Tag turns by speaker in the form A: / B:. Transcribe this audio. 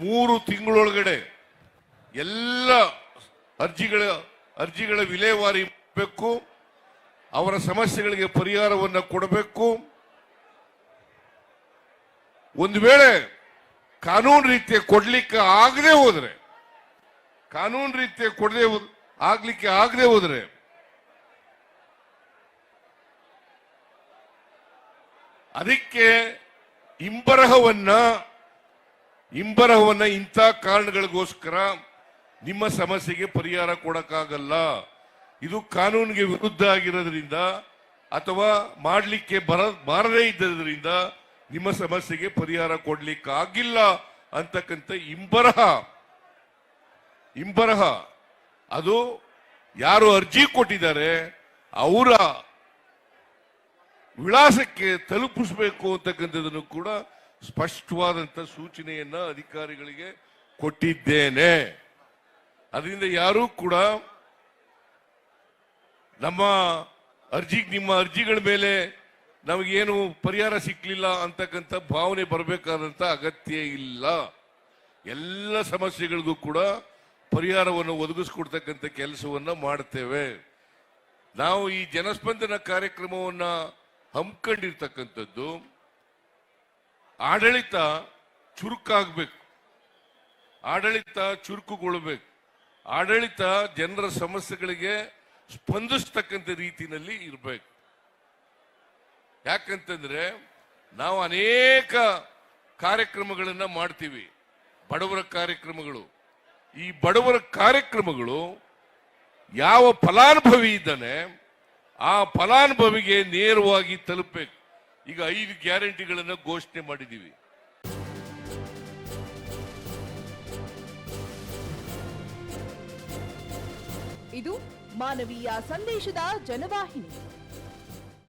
A: 3 ತಿಂಗಳೊಳಗಡೆ ಎಲ್ಲ ಅರ್ಜಿಗಳ ವಿಲೇವಾರಿ ಮಾಡಬೇಕು, ಅವರ ಸಮಸ್ಯೆಗಳಿಗೆ ಪರಿಹಾರವನ್ನು ಕೊಡಬೇಕು. ಒಂದು ವೇಳೆ ಕಾನೂನು ರೀತಿಯ ಕೊಡ್ಲಿಕ್ಕೆ ಆಗದೆ ಹೋದ್ರೆ, ಅದಕ್ಕೆ ಹಿಂಬರಹವನ್ನ ಇಂಥ ಕಾರಣಗಳಿಗೋಸ್ಕರ ನಿಮ್ಮ ಸಮಸ್ಯೆಗೆ ಪರಿಹಾರ ಕೊಡಕ್ಕಾಗಲ್ಲ, ಇದು ಕಾನೂನಿಗೆ ವಿರುದ್ಧ ಆಗಿರೋದ್ರಿಂದ ಅಥವಾ ಮಾಡಲಿಕ್ಕೆ ಬಾರದೇ ಇದ್ದರಿಂದ ನಿಮ್ಮ ಸಮಸ್ಯೆಗೆ ಪರಿಹಾರ ಕೊಡ್ಲಿಕ್ಕೆ ಆಗಿಲ್ಲ ಅಂತಕ್ಕಂಥ ಹಿಂಬರಹ ಅದು ಯಾರು ಅರ್ಜಿ ಕೊಟ್ಟಿದ್ದಾರೆ ಅವರ ವಿಳಾಸಕ್ಕೆ ತಲುಪಿಸಬೇಕು ಅಂತಕ್ಕಂಥದ್ದನ್ನು ಕೂಡ ಸ್ಪಷ್ಟವಾದಂತ ಸೂಚನೆಯನ್ನ ಅಧಿಕಾರಿಗಳಿಗೆ ಕೊಟ್ಟಿದ್ದೇನೆ. ಅದರಿಂದ ಯಾರೂ ಕೂಡ ನಿಮ್ಮ ಅರ್ಜಿಗಳ ಮೇಲೆ ನಮಗೇನು ಪರಿಹಾರ ಸಿಕ್ಲಿಲ್ಲ ಅಂತಕ್ಕಂಥ ಭಾವನೆ ಬರಬೇಕಾದಂತ ಅಗತ್ಯ ಇಲ್ಲ. ಎಲ್ಲ ಸಮಸ್ಯೆಗಳಿಗೂ ಕೂಡ ಪರಿಹಾರವನ್ನು ಒದಗಿಸ್ಕೊಡ್ತಕ್ಕಂಥ ಕೆಲಸವನ್ನ ಮಾಡ್ತೇವೆ. ನಾವು ಈ ಜನಸ್ಪಂದನ ಕಾರ್ಯಕ್ರಮವನ್ನ ಹಮ್ಮಿಕೊಂಡಿರ್ತಕ್ಕಂಥದ್ದು ಆಡಳಿತ ಚುರುಕಾಗಬೇಕು, ಆಡಳಿತ ಚುರುಕುಗೊಳ್ಳಬೇಕು, ಆಡಳಿತ ಜನರ ಸಮಸ್ಯೆಗಳಿಗೆ ಸ್ಪಂದಿಸ್ತಕ್ಕಂಥ ರೀತಿಯಲ್ಲಿ ಇರಬೇಕು. ಯಾಕಂತಂದ್ರೆ ನಾವು ಅನೇಕ ಕಾರ್ಯಕ್ರಮಗಳನ್ನ ಮಾಡ್ತೀವಿ, ಬಡವರ ಕಾರ್ಯಕ್ರಮಗಳು. ಈ ಬಡವರ ಕಾರ್ಯಕ್ರಮಗಳು ಯಾವ ಫಲಾನುಭವಿ ಇದ್ದಾನೆ ಆ ಫಲಾನುಭವಿಗೆ ನೇರವಾಗಿ ತಲುಪಬೇಕು. ಈಗ 5 ಗ್ಯಾರಂಟಿಗಳನ್ನು ಘೋಷಣೆ ಮಾಡಿದ್ದೀವಿ.
B: ಇದು ಮಾನವೀಯ ಸಂದೇಶದ ಜನವಾಹಿನಿ.